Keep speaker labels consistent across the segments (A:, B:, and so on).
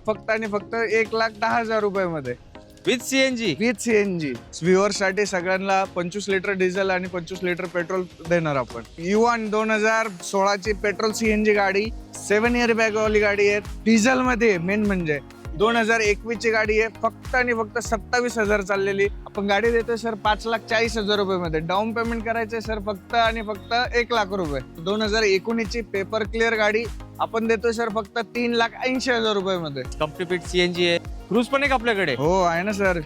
A: फक्त आणि फक्त 1,10,000 रुपयामध्ये
B: with CNG.
A: With CNG. Viewer साठी सगळ्यांना 25 लिटर डिझेल आणि 25 लिटर पेट्रोल देणार आपण. युवान 2016 ची पेट्रोल सीएनजी गाडी, 7 इयर बॅग वाली गाडी आहे. डिझेल मध्ये मेन म्हणजे 2021 ची गाडी आहे. फक्त आणि फक्त 27,000 चाललेली. आपण गाडी देतोय सर 5,40,000 रुपयामध्ये. डाऊन पेमेंट करायचंय सर फक्त आणि फक्त 1,00,000 रुपये. 2019 ची पेपर क्लिअर गाडी आपण देतोय सर फक्त 3,80,000 रुपयामध्ये.
B: कंपनी फिट सीएनजी आहे. क्रूज पण एक आपल्याकडे.
A: हो आहे ना सर.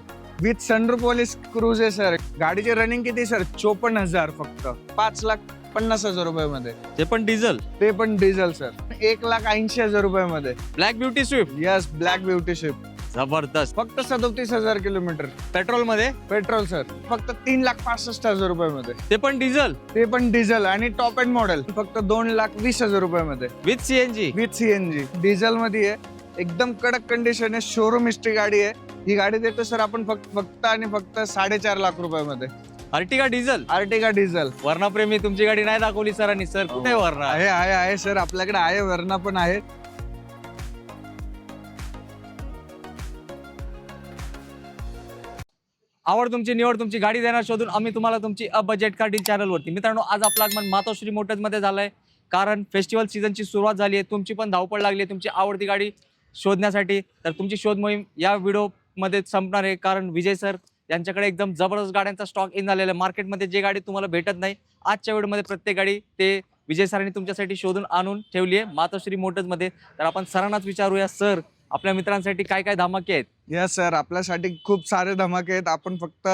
A: विथ सनरूफ वाली क्रूज आहे सर. गाडीची रनिंग किती सर? 54,000 फक्त 5,50,000 रुपयामध्ये.
B: ते पण डिझेल.
A: ते पण डिझेल सर 1,80,000 रुपयामध्ये.
B: Black beauty Swift.
A: Yes, black beauty Swift.
B: जबरदस्त.
A: फक्त 37,000 किलोमीटर.
B: पेट्रोल मध्ये.
A: पेट्रोल सर फक्त 3,65,000 रुपयामध्ये.
B: ते पण डिझेल.
A: ते पण डिझेल आणि टॉप एंड मॉडेल फक्त 2,20,000 रुपयामध्ये.
B: With CNG.
A: With CNG. Diesel मध्ये आहे. एकदम कडक कंडिशन आहे. शोरूम हिस्ट्री गाडी आहे. ही गाडी देतो सर आपण फक्त आणि फक्त 4.5 लाख रुपयामध्ये.
B: Ertiga diesel.
A: Ertiga diesel.
B: वर्णाप्रेमी तुमची गाडी नाही दाखवली सरांनी. सर कुठे वर्णा?
A: आहे सर आपल्याकडे आहे. वरणा पण आहे.
B: आवड तुमची, निवड तुमची, गाडी देणार शोधून आम्ही तुम्हाला तुमची a budget car deal channel वरती. मित्रांनो, आज आपलं आगमन मातोश्री मोटर्स मध्ये झालंय. कारण फेस्टिवल सीझनची सुरुवात झाली आहे. तुमची पण धावपळ लागली आहे तुमची आवडती गाडी शोधण्यासाठी. तर तुमची शोध मोहीम या व्हिडिओ मध्ये संपणार आहे. कारण विजय सर यांच्याकडे एकदम जबरदस्त गाड्यांचा स्टॉक इन झालेला आहे. मार्केटमध्ये जे गाडी तुम्हाला भेटत नाही, आजच्या व्हिडिओमध्ये प्रत्येक गाडी ते विजय सरांनी तुमच्यासाठी शोधून आणून ठेवली आहे मातोश्री मोटर्स मध्ये. तर आपण सरांनाच विचारूया, सर आपल्या मित्रांसाठी काय काय धमाके आहेत?
A: यस सर, आपल्यासाठी खूप सारे धमाके आहेत. आपण फक्त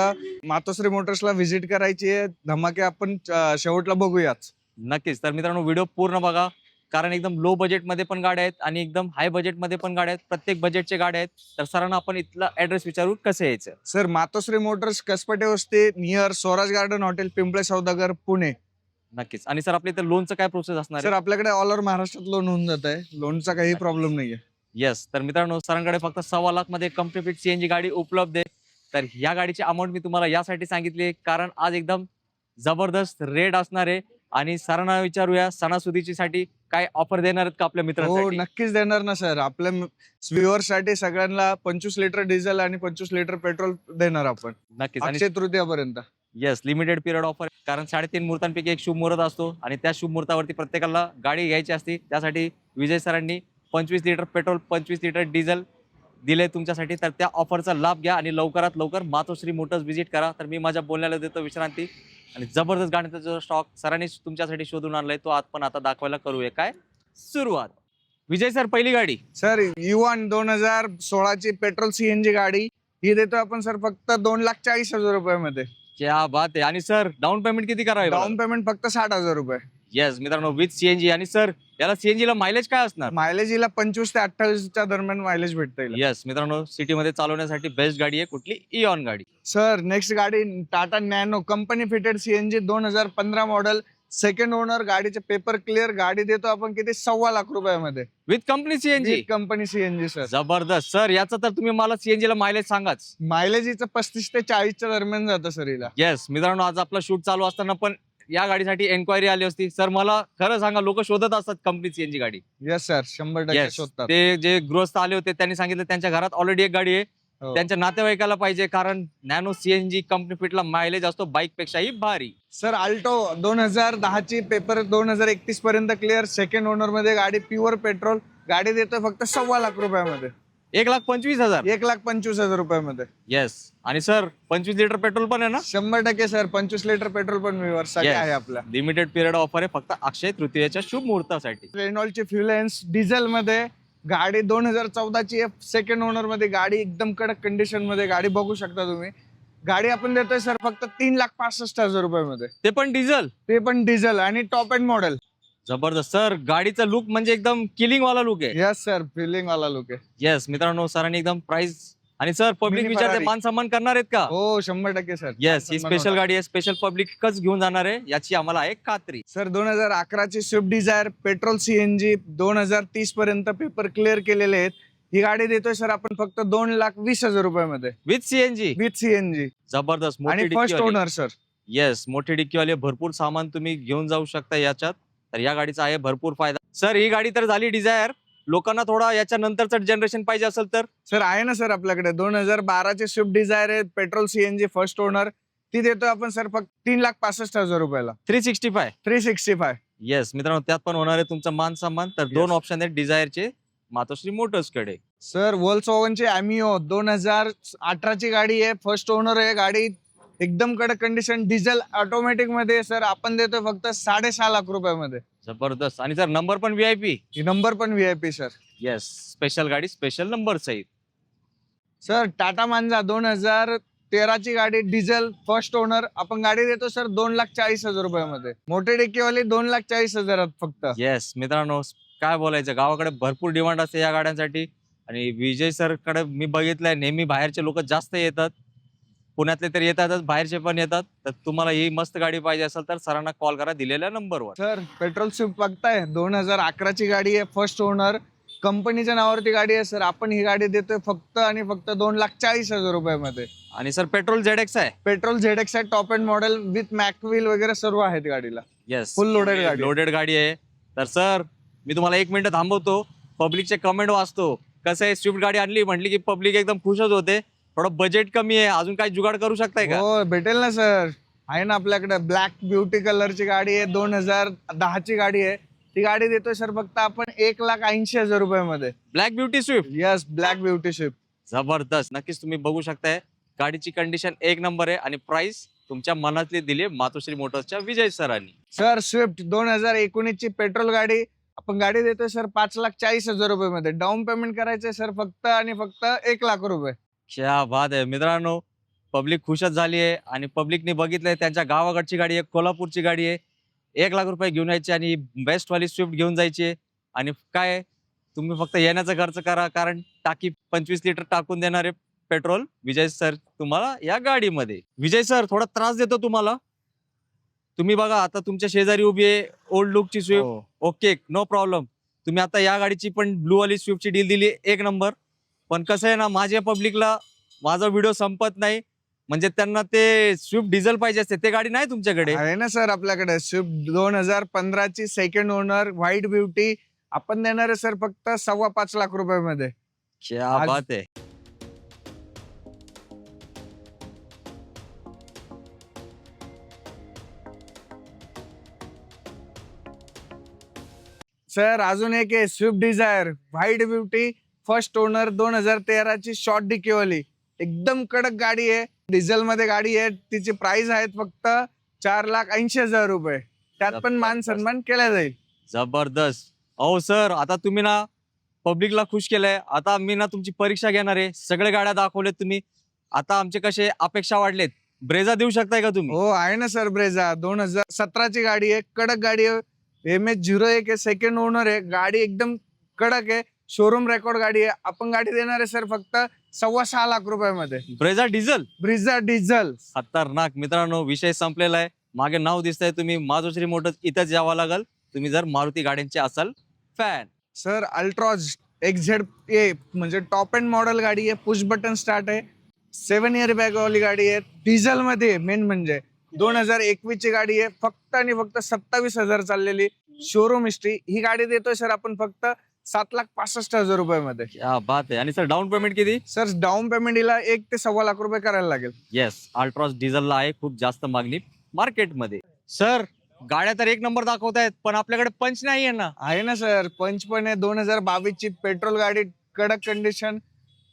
A: मातोश्री मोटर्सला व्हिजिट करायची आहे. धमाके आपण शेवटला बघूयाच.
B: नक्कीच. तर मित्रांनो, व्हिडिओ पूर्ण बघा. कारण एकदम लो बजेटमध्ये पण गाड्या आहेत आणि एकदम हाय बजेटमध्ये पण गाड्या आहेत. प्रत्येक बजेटचे गाड्या आहेत. तर सरांना आपण इथला ऍड्रेस विचारू, कसं यायचं?
A: सर, मातोश्री motors, Kaspate Vasti, near Swaraj garden hotel, Pimple Saudagar, Pune.
B: नक्कीच. आणि सर आपल्या इथे लोनचं काय प्रोसेस असणार
A: सर, आपल्याकडे ऑल ओव्हर महाराष्ट्रात लोन होऊन जात आहे. लोनचा काही प्रॉब्लेम नाहीये.
B: येस. तर मित्रांनो, सरांकडे फक्त 1.25 लाख मध्ये कंपनी फिट सीएनजी गाडी उपलब्ध आहे. तर या गाडीची अमाऊंट मी तुम्हाला यासाठी सांगितली कारण आज एकदम जबरदस्त रेट असणार आहे. आणि सरांना विचारूया, सणासुदीची साठी काय ऑफर देणार आहेत का आपल्या
A: हो,
B: मित्रांसाठी?
A: नक्कीच देणार ना सर. आपल्या व्ह्युअर्स साठी सगळ्यांना 25 लिटर डिझेल आणि 25 लिटर पेट्रोल देणार आपण
B: नक्कीच. आणि
A: अक्षय तृतीयापर्यंत.
B: Yes, limited period offer. कारण 3.5 मुहूर्तांपैकी एक शुभ मुहूर्त असतो आणि त्या शुभ मुहूर्तावरती प्रत्येकाला गाडी घ्यायची असते. त्यासाठी विजय सरांनी 25 लिटर पेट्रोल 25 लिटर डिझेल दिले तुमच्यासाठी. तर त्या ऑफरचा लाभ घ्या आणि लवकरात लवकर मातोश्री मोटर्स व्हिजिट करा. तर मी माझ्या बोलण्याला देतो विश्रांती. आणि जबरदस्त गाड्यांचा जो स्टॉक सरांनी तुमच्यासाठी शोधून आणलाय तो आपण आता दाखवायला करूया काय सुरुवात. विजय सर, पहिली गाडी.
A: सर, युवान 2016 ची पेट्रोल सीएनजी गाडी ही देतो आपण सर फक्त 2,40,000 रुपयामध्ये.
B: क्या बात आहे. आणि सर डाऊन पेमेंट किती करावे?
A: डाऊन पेमेंट फक्त 60,000 रुपये.
B: येस मित्रांनो, विथ सीएनजी. आणि सर याला सीएनजी ला मायलेज काय असणार?
A: मायलेज हिला 25 ते 28 दरम्यान मायलेज भेटतं.
B: येस मित्रांनो, सिटी मध्ये चालवण्यासाठी बेस्ट गाडी आहे. कुठली? इऑन गाडी.
A: सर, नेक्स्ट गाडी Tata nano company fitted CNG 2015 model, second owner. गाडीचे पेपर क्लिअर. गाडी देतो आपण किती? 1.25 लाख रुपयामध्ये.
B: With company CNG.
A: Company CNG sir.
B: जबरदस्त. सर याचं तर तुम्ही मला सीएनजी ला मायलेज सांगाच.
A: मायलेज हिचं 35 ते 40 दरम्यान जातं सर हिला.
B: येस मित्रांनो, आज आपला शूट चालू असताना पण या गाडीसाठी एन्क्वायरी आली असती. सर मला खरं सांगा, लोक शोधत असतात कंपनी सीएनजी गाडी.
A: येस सर, 100% शोधतात.
B: ते जे गृहस्थ आले होते त्यांनी सांगितलं त्यांच्या घरात ऑलरेडी एक गाडी आहे.
A: हो.
B: त्यांच्या नातेवाईकाला पाहिजे कारण नॅनो सीएनजी कंपनी फिटला मायलेज असतो बाईक पेक्षाही भारी.
A: सर, अल्टो 2010 ची पेपर 2031 पर्यंत क्लिअर, सेकंड ओनर मध्ये गाडी, प्युअर पेट्रोल. गाडी देतोय फक्त 1.25 लाख रुपयामध्ये.
B: 1,25,000.
A: 1,25,000 रुपयामध्ये.
B: येस. आणि सर 25 लिटर पेट्रोल पण आहे ना?
A: 100% सर. 25 लिटर पेट्रोल पण व्ह्युअर्ससाठी आहे आपल्या.
B: लिमिटेड पिरियड ऑफर आहे फक्त अक्षय तृतीयेच्या शुभ मुहूर्तासाठी.
A: रेनॉल्टची फ्युलेन्स डिझेल मध्ये गाडी 2014 ची सेकंड ओनर मध्ये गाडी, एकदम कडक कंडिशन मध्ये गाडी बघू शकता तुम्ही. गाडी आपण देतोय सर फक्त 3,65,000 रुपयामध्ये.
B: ते पण डिझेल.
A: ते पण डिझेल आणि टॉप एंड मॉडेल.
B: जबरदस्त. सर गाडीचा लुक म्हणजे एकदम किलिंग वाला लुक आहे.
A: यस सर, फिलिंग वाला लुक आहे.
B: येस मित्रांनो, सरांनी एकदम प्राइस. आणि सर पब्लिक
A: Mini
B: विचारते
A: Ferrari.
B: मान सन्मान करणार आहेत का?
A: हो, 100% सर.
B: येस, ही स्पेशल गाडी आहे. स्पेशल पब्लिकच घेऊन जाणार आहे याची आम्हाला आहे खात्री.
A: सर, 2011 ची स्विफ्ट डिझायर पेट्रोल सीएनजी 2030 पर्यंत पेपर क्लिअर केलेले आहेत. ही गाडी देतोय सर आपण फक्त 2,20,000 रुपयामध्ये.
B: With CNG.
A: With CNG.
B: जबरदस्त.
A: आणि फर्स्ट ओनर सर.
B: येस, मोठी डिक्कीवाले भरपूर सामान तुम्ही घेऊन जाऊ शकता याच्यात. तर या गाडीचा आहे भरपूर फायदा. सर ही गाडी तर झाली डिझायर. लोकांना थोडा याच्या नंतरचं जनरेशन पाहिजे असेल तर
A: सर आहे ना सर आपल्याकडे 2012चे स्विफ्ट डिझायर आहे, पेट्रोल सीएनजी फर्स्ट ओनर. ती देतो आपण सर फक्त 3,65,000 रुपयाला.
B: 365.
A: 365.
B: येस मित्रांनो, त्यात पण होणार आहे तुमचा मान सन्मान. तर दोन ऑप्शन आहेत डिझायरचे मातोश्री मोटर्स कडे.
A: सर Volkswagenची ॲमिओ 2018ची गाडी आहे, फर्स्ट ओनर आहे गाडी. एकदम कडक कंडिशन, डिझेल ऑटोमॅटिक मध्ये सर आपण देतोय फक्त 6.5 लाख रुपयामध्ये.
B: जबरदस्त. आणि सर नंबर पण VIP.
A: ही नंबर पण VIP सर.
B: येस, स्पेशल गाडी, स्पेशल नंबर सहित.
A: सर टाटा मांजा 2013ची गाडी, डिझेल फर्स्ट ओनर. आपण गाडी देतो सर 2,40,000 रुपयामध्ये. मोठे डिक्कीवाली 2,40,000 फक्त.
B: येस मित्रांनो, काय बोलायचं, गावाकडे भरपूर डिमांड असते या गाड्यांसाठी. आणि विजय सर कडे मी बघितलंय नेहमी बाहेरचे लोक जास्त येतात, पुण्यातले तर येतातच, बाहेरचे पण येतात. तर तुम्हाला ही मस्त गाडी पाहिजे असेल तर सरांना कॉल करा दिलेल्या नंबरवर.
A: सर पेट्रोल स्विफ्ट बघताय 2011ची गाडी आहे, फर्स्ट ओनर. कंपनीच्या नावावरती गाडी आहे सर. आपण ही गाडी देतोय फक्त आणि फक्त 2,40,000 रुपयामध्ये.
B: आणि सर पेट्रोल ZX आहे.
A: पेट्रोल ZX आहे, टॉप एंड मॉडेल विथ मॅकव्हील वगैरे सर्व आहेत गाडीला.
B: येस,
A: फुल लोडेड गाडी.
B: लोडेड गाडी आहे. तर सर मी तुम्हाला 1 मिनिट थांबवतो, पब्लिकचे कमेंट वाचतो. कसं आहे, स्विफ्ट गाडी आणली म्हटली की पब्लिक एकदम खुशच होते. थोडं बजेट कमी आहे, अजून काही जुगाड करू शकताय का?
A: हो भेटेल ना सर, आहे ना आपल्याकडे. ब्लॅक ब्युटी कलरची गाडी आहे, 2010ची गाडी आहे. ती गाडी देतोय सर फक्त आपण 1,80,000 रुपयामध्ये.
B: Black beauty Swift.
A: Yes, black beauty Swift.
B: जबरदस्त. नक्कीच तुम्ही बघू शकताय, गाडीची कंडिशन 1 नंबर आहे आणि प्राइस तुमच्या मनातली दिली मातोश्री मोटर्सच्या विजय सरांनी.
A: सर स्विफ्ट 2019ची पेट्रोल गाडी, आपण गाडी देतोय सर 5,40,000 रुपयामध्ये. डाऊन पेमेंट करायचंय सर फक्त आणि फक्त 1 लाख रुपये.
B: क्या बात आहे मित्रांनो, पब्लिक खुशच झाली आहे. आणि पब्लिकने बघितलंय, त्यांच्या गावाकडची गाडी आहे, कोल्हापूरची गाडी आहे. 1 लाख रुपये घेऊन यायची आणि बेस्ट वाली स्विफ्ट घेऊन जायची आहे. आणि काय, तुम्ही फक्त येण्याचा खर्च करा, कारण टाकी 25 लिटर टाकून देणारे पेट्रोल विजय सर तुम्हाला या गाडीमध्ये. विजय सर थोडा त्रास देतो तुम्हाला. तुम्ही बघा, आता तुमच्या शेजारी उभी आहे ओल्ड लुकची स्विफ्ट. Okay, no problem. तुम्ही आता या गाडीची पण ब्लू वाली स्विफ्टची डील दिली 1 नंबर. पण कसं आहे ना, माझ्या पब्लिकला माझा व्हिडिओ संपत नाही. म्हणजे त्यांना ते स्विफ्ट डिझेल पाहिजे असते, ते गाडी नाही तुमच्याकडे?
A: आहे ना सर आपल्याकडे स्विफ्ट 2015ची सेकंड ओनर व्हाईट ब्युटी. आपण देणार आहे सर फक्त 5.25 लाख रुपयामध्ये.
B: क्या बात आहे.
A: सर अजून एक आहे Swift Dzire white beauty, first owner, 2013ची शॉर्ट डिकीवाली. एकदम कडक गाडी आहे, डिझेल मध्ये गाडी आहे. तिची प्राइस आहेत फक्त 4,80,000 रुपये. त्यात पण मान सन्मान केला जाईल.
B: जबरदस्त. अहो सर, आता तुम्ही ना पब्लिकला खुश केलंय. आता मी ना तुमची परीक्षा घेणार आहे. सगळे गाड्या दाखवल्यात तुम्ही. आता आमचे कसे अपेक्षा वाढलेत. ब्रेझा देऊ शकताय का तुम्ही?
A: हो आहे ना सर, ब्रेझा 2017ची गाडी आहे, कडक गाडी आहे. MS01 आहे, सेकंड ओनर आहे. गाडी एकदम कडक आहे, शोरूम रेकॉर्ड गाडी आहे. आपण गाडी देणार आहे सर फक्त 6.25 लाख रुपयामध्ये.
B: Brezza diesel.
A: Brezza diesel.
B: खतरनाक. मित्रांनो, विषय संपलेला आहे. मागे नाव दिसतंय, तुम्ही मातोश्री मोटर्स इथंच यावं लागल, तुम्ही जर मारुती गाड्यांचे असाल फॅन.
A: सर अल्ट्रॉज XZA म्हणजे टॉप एंड मॉडेल गाडी आहे, पुश बटन स्टार्ट आहे, 7 इयर बॅग वाली गाडी आहे, डिझेल मध्ये. मेन म्हणजे 2021ची गाडी आहे, फक्त आणि फक्त 27,000 चाललेली शोरूम हिस्ट्री. ही गाडी देतोय सर आपण फक्त 7,65,000 रुपयामध्ये.
B: क्या बात आहे. आणि सर डाऊन पेमेंट किती?
A: सर डाऊन पेमेंट हिला 1 ते 1.25 लाख रुपये करायला लागेल.
B: येस, अल्ट्रॉस डिझेलला आहे खूप जास्त मागणी मार्केटमध्ये. सर गाड्या तर 1 नंबर दाखवतायत, पण आपल्याकडे पंच नाही आहे ना?
A: आहे ना सर, पंच पण आहे. 2022ची पेट्रोल गाडी, कडक कंडिशन.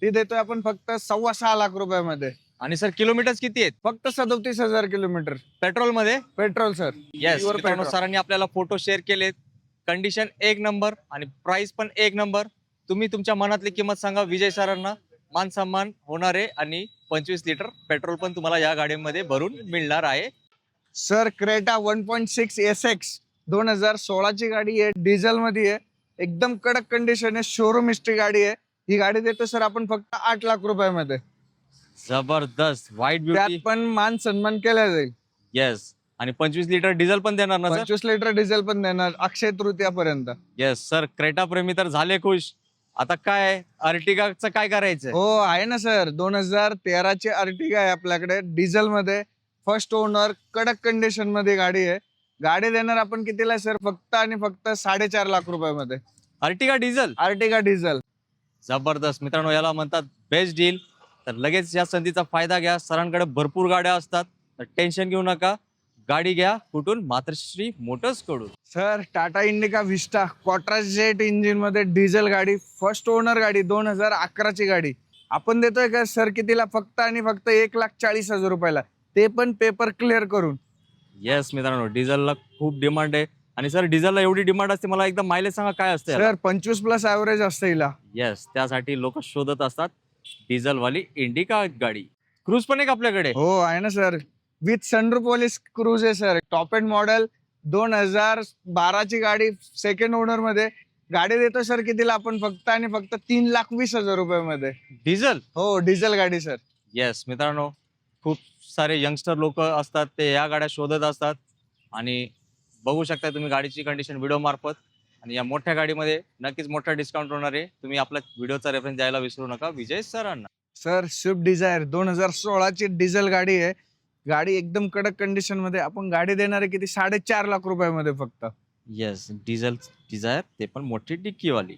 A: ती देतोय आपण फक्त 6.25 लाख रुपयामध्ये.
B: आणि सर किलोमीटर किती आहेत?
A: फक्त 37,000 किलोमीटर
B: पेट्रोल मध्ये.
A: Petrol sir.
B: Yes,
A: Pure petrol.
B: सरांनी आपल्याला फोटो शेअर केलेत. कंडिशन 1 नंबर आणि प्राइस पण 1 नंबर. तुम्ही तुमच्या मनातली किंमत सांगा विजय सरांना, मान सन्मान होणार आहे. आणि 25 लिटर पेट्रोल पण तुम्हाला या गाडीमध्ये भरून मिळणार आहे.
A: सर क्रेटा 1.6 SX 2016ची गाडी आहे, डिझेल मध्ये आहे, एकदम कडक कंडिशन आहे, शोरूम हिस्ट्री गाडी आहे. ही गाडी देतो सर आपण फक्त 8 लाख रुपयामध्ये.
B: जबरदस्त. व्हाईट
A: त्यात
B: ब्युटी.
A: पण मान सन्मान केला जाईल.
B: येस. आणि 25 लिटर डिझेल पण देणार ना सर?
A: 25 लिटर डिझेल पण देणार अक्षय तृतीयापर्यंत.
B: येस सर, क्रेटा प्रेमी तर झाले खुश. आता काय अर्टिगाचं काय करायचं?
A: हो आहे ना सर, 2013ची अर्टिगा आहे आपल्याकडे, डिझेल मध्ये, फर्स्ट ओनर, कडक कंडिशन मध्ये गाडी आहे. गाडी देणार आपण कितीला सर? फक्त आणि फक्त 4.5 लाख रुपयामध्ये.
B: Ertiga diesel
A: Ertiga diesel.
B: जबरदस्त मित्रांनो, याला म्हणतात बेस्ट डील. तर लगेच या संधीचा फायदा घ्या. सरांकडे भरपूर गाड्या असतात, तर टेन्शन घेऊ नका. गाडी घ्या कुठून? मातोश्री मोटर्स कडून.
A: सर टाटा इंडिका विस्टा क्वाट्रा जेट इंजिन मध्ये डिझेल गाडी, फर्स्ट ओनर गाडी, 2011 ची गाडी आपण देतोय का सर कितीला? फक्त आणि फक्त 1,40,000 रुपयाला, ते पण पेपर क्लिअर करून.
B: येस मित्रांनो, डिझेलला खूप डिमांड आहे. आणि सर डिझेलला एवढी डिमांड असते, मला एकदम मायलेज सांगा काय असते?
A: सर 25+ ऍव्हरेज असते हिला.
B: येस, त्यासाठी लोक शोधत असतात डिझेल वाली इंडिका गाडी. क्रूज पण एक आपल्याकडे.
A: हो आहे ना सर, विथ सनरूफ वाली क्रूज आहे सर. टॉप एंड मॉडेल 2012 ची गाडी, सेकंड ओनर मध्ये गाडी देतो सर कितीला? आपण फक्त आणि फक्त 3,20,000 रुपयामध्ये
B: डिझेल.
A: हो डिझेल गाडी सर.
B: येस मित्रांनो, खूप सारे यंगस्टर लोक असतात, ते या गाड्या शोधत असतात. आणि बघू शकता तुम्ही गाडीची कंडिशन व्हिडिओ मार्फत. आणि या मोठ्या गाडीमध्ये नक्कीच मोठा डिस्काउंट होणार आहे. तुम्ही आपल्या व्हिडिओचा रेफरन्स द्यायला विसरू नका विजय सरांना.
A: सर स्विफ्ट डिझायर 2016 ची डिझेल गाडी आहे. गाडी एकदम कडक कंडिशन मध्ये आपण गाडी देणार आहे किती? 4.5 लाख रुपयामध्ये फक्त.
B: येस, डिझेल डिझायर, ते पण मोठी डिक्कीवाली.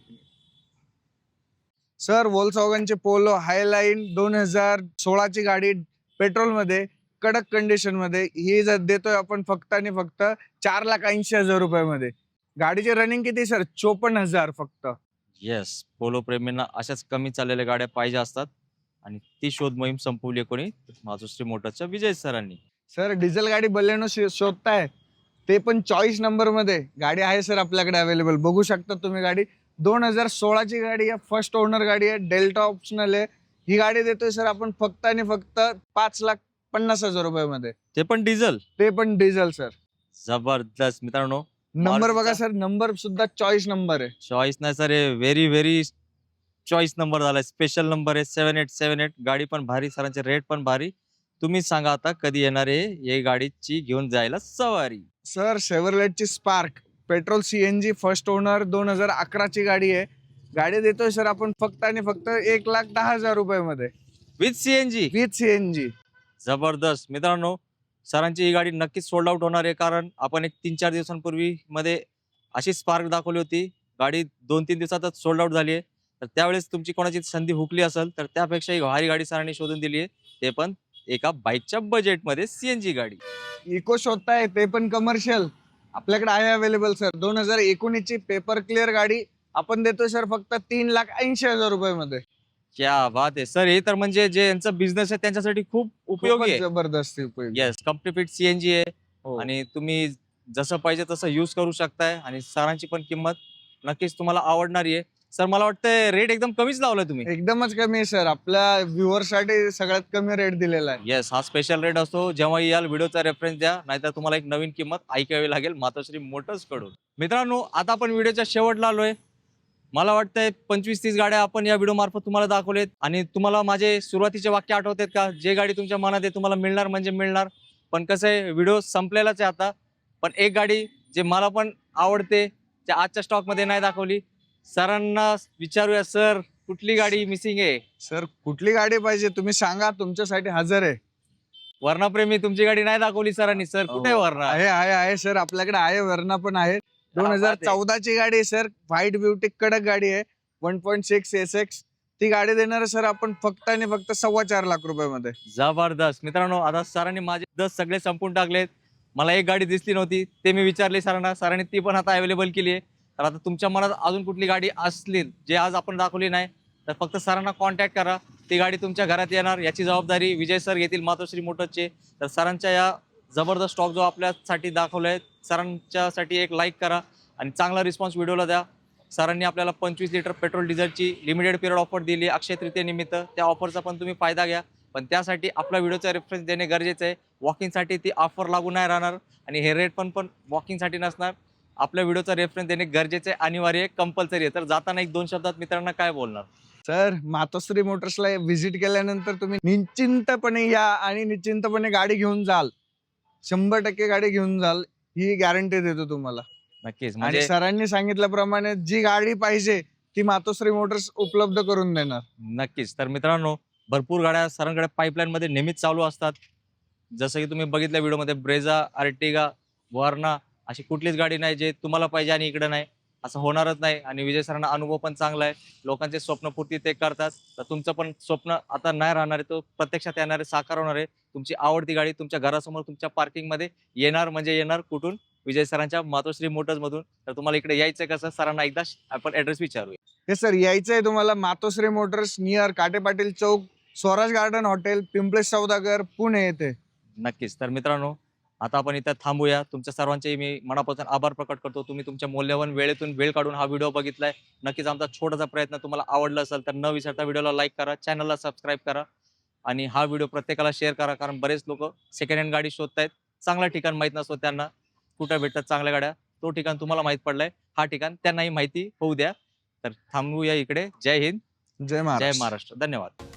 A: सर वोल्क्सवॅगनचे पोलो हायलाईन 2016 ची गाडी, पेट्रोल मध्ये, कडक कंडिशन मध्ये, ही जर देतोय आपण फक्त आणि फक्त 4,80,000 रुपयामध्ये. गाडीचे रनिंग किती सर? 54,000 फक्त.
B: येस, पोलो प्रेमींना अशाच कमी चाललेल्या गाड्या पाहिजे असतात. आणि ती शोध मोहीम संपवली कोणी? मातोश्री मोटर्सच्या विजय सरांनी.
A: सर डिझेल गाडी बलेनो शोधताय, ते पण चॉईस नंबर मध्ये गाडी आहे सर आपल्याकडे अवेलेबल. बघू शकता तुम्ही गाडी, 2016 ची गाडी आहे, फर्स्ट ओनर गाडी आहे, डेल्टा ऑप्शनल आहे. ही गाडी देतोय सर आपण फक्त आणि फक्त 5,50,000 रुपयामध्ये,
B: ते पण डिझेल.
A: ते पण डिझेल सर.
B: जबरदस्त मित्रांनो.
A: नंबर बघा सर, नंबर सुद्धा चॉईस नंबर आहे.
B: चॉईस नाही sir, very very choice number झालाय, स्पेशल नंबर आहे 7878. गाडी पण भारी, सरांचे रेट पण भारी. तुम्ही सांगा आता कधी येणार आहे ये गाडीची घेऊन जायला सवारी?
A: सर शेव्हरलेटची Spark, petrol CNG, first owner, 2011 ची गाडी आहे. गाडी देतोय सर आपण फक्त आणि फक्त 1,10,000 रुपयामध्ये,
B: विथ सीएनजी.
A: With CNG.
B: जबरदस्त मित्रांनो, सरांची ही गाडी नक्कीच सोल्ड आउट होणार आहे. कारण आपण एक 3-4 दिवसांपूर्वी मध्ये अशी स्पार्क दाखवली होती, गाडी 2-3 दिवसातच सोल्ड आउट झाली आहे. तर त्यावेळेस तुमची कोणाची संधी हुकली असेल तर त्यापेक्षा ही भारी गाडी सरांनी शोधून दिली आहे, ते पण एका बाईकच्या बजेटमध्ये सीएनजी गाडी.
A: इको शोधताय, ते पण कमर्शियल आपल्याकडे आहे अवेलेबल सर. 2019 ची पेपर क्लिअर गाडी आपण देतोय सर फक्त 3,80,000 रुपयामध्ये.
B: क्या बात आहे सर, हे तर म्हणजे जे यांचा बिझनेस आहे त्यांच्यासाठी खूप उपयोगी आहे.
A: जबरदस्त उपयोगी.
B: येस, कम्प्लीट सीएनजी आहे.
A: हो.
B: आणि तुम्ही जसं पाहिजे तसं यूज करू शकताय. आणि सरांची पण किंमत नक्कीच तुम्हाला आवडणारी आहे. सर मला वाटतं रेट एकदम कमीच लावलाय तुम्ही.
A: एकदमच कमी आहे सर, आपल्या व्ह्युअर साठी सगळ्यात कमी रेट दिलेला आहे.
B: येस, हा स्पेशल रेट असतो. जेव्हा याल व्हिडिओचा रेफरन्स द्या, नाहीतर तुम्हाला एक नवीन किंमत ऐकावी लागेल मातोश्री मोटर्स कडून. मित्रांनो, आता आपण व्हिडिओच्या शेवटला आलोय. मला वाटतंय 25-30 गाड्या आपण या व्हिडिओ मार्फत तुम्हाला दाखवलेत. आणि तुम्हाला माझे सुरुवातीचे वाक्य आठवतात का? जे गाडी तुमच्या मनात आहे तुम्हाला मिळणार म्हणजे मिळणार. पण कसं आहे, व्हिडिओ संपलेलाच आहे आता. पण एक गाडी जे मला पण आवडते, जे आजच्या स्टॉक मध्ये नाही दाखवली, सरांना विचारूया. सर कुठली गाडी मिसिंग आहे?
A: सर कुठली गाडी पाहिजे तुम्ही सांगा, तुमच्यासाठी हजर आहे.
B: वर्णाप्रेमी, तुमची गाडी नाही दाखवली सरांनी. सर कुठे आहे वर्णा?
A: आहे सर, आपल्याकडे आहे, वरणा पण आहे. 2014 ची गाडी आहे सर, व्हाईट ब्युटी, कडक गाडी आहे, 1.6 SX. ती गाडी देणार आहे सर आपण फक्त आणि फक्त 4.25 लाख रुपयामध्ये.
B: जबरदस्त मित्रांनो, आता सरांनी माझे 10 सगळे संपून टाकलेत. मला एक गाडी दिसली नव्हती, ते मी विचारले सरांना, सरांनी ती पण आता अवेलेबल केली आहे. तर आता तुमच्या मनात अजून कुठली गाडी असली जे आज आपण दाखवली नाही, तर फक्त सरांना कॉन्टॅक्ट करा. ती गाडी तुमच्या घरात येणार, याची जबाबदारी विजय सर घेतील मातोश्री मोटर्सचे. तर सरांच्या या जबरदस्त स्टॉक जो आपल्यासाठी दाखवलाय, सरांच्यासाठी एक लाईक करा आणि चांगला रिस्पॉन्स व्हिडिओला द्या. सरांनी आपल्याला 25 लिटर पेट्रोल डिझेलची लिमिटेड पिरियड ऑफर दिली अक्षय तृतीयेनिमित्त. त्या ऑफरचा पण तुम्ही फायदा घ्या. पण त्यासाठी आपला व्हिडिओचा रेफरन्स देणे गरजेचं आहे. वॉकिंगसाठी ती ऑफर लागू नाही राहणार आणि हे रेट पण वॉकिंगसाठी नसणार. आपल्या व्हिडिओचा रेफरन्स देणे गरजेचे आहे, अनिवार्य आहे, कंपल्सरी आहे. तर जाताना 1-2 शब्दात मित्रांना काय बोलणार?
A: सर मातोश्री मोटर्सला व्हिजिट केल्यानंतर तुम्ही निश्चिंतपणे या आणि निश्चिंतपणे गाडी घेऊन जाल. 100% गाडी घेऊन जाल, ही गॅरंटी देतो तुम्हाला.
B: नक्कीच.
A: आणि
B: म्हणजे
A: सरांनी सांगितल्याप्रमाणे जी गाडी पाहिजे ती मातोश्री मोटर्स उपलब्ध करून देणार.
B: नक्कीच. तर मित्रांनो, भरपूर गाड्या सरांकडे पाईपलाईन मध्ये नेहमीच चालू असतात. जसं की तुम्ही बघितल्या व्हिडिओमध्ये, ब्रेझा, अर्टिगा, वर्ना, अशी कुठलीच गाडी नाही जे तुम्हाला पाहिजे आणि इकडे नाही. असं होणारच नाही. आणि विजय सरांना अनुभव पण चांगला आहे, लोकांचे स्वप्नपूर्ती ते करतात. तर तुमचं पण स्वप्न आता नाही राहणार आहे, तो प्रत्यक्षात येणार आहे, साकार होणार आहे. तुमची आवडती गाडी तुमच्या घरासमोर तुमच्या पार्किंगमध्ये येणार म्हणजे येणार. कुठून? विजय सरांच्या मातोश्री मोटर्स मधून. तर तुम्हाला इकडे यायचं कसं, सरांना एकदा आपण ऍड्रेस विचारूया.
A: हे सर, यायचंय तुम्हाला मातोश्री मोटर्स नियर काटे पाटील चौक, स्वराज गार्डन हॉटेल, पिंपळे सौदागर, पुणे येथे.
B: नक्कीच. तर मित्रांनो, आता आपण इथं थांबूया. तुमच्या सर्वांचे मी मनापासून आभार प्रकट करतो. तुम्ही तुमच्या मौल्यवान वेळेतून वेळ काढून हा व्हिडिओ बघितलाय. नक्कीच आमचा छोटासा प्रयत्न तुम्हाला आवडला असेल तर न विसरता व्हिडिओला लाईक करा, चॅनलला सबस्क्राईब करा आणि हा व्हिडिओ प्रत्येकाला शेअर करा. कारण बरेच लोक सेकंड हँड गाडी शोधतायत. चांगलं ठिकाण माहीत नसतो त्यांना, कुठं भेटतात चांगल्या गाड्या. तो ठिकाण तुम्हाला माहीत पडलाय. हा ठिकाण त्यांनाही माहिती होऊ द्या. तर थांबूया इकडे. जय हिंद,
A: जय
B: जय
A: महाराष्ट्र.
B: महाराष्ट्र. धन्यवाद.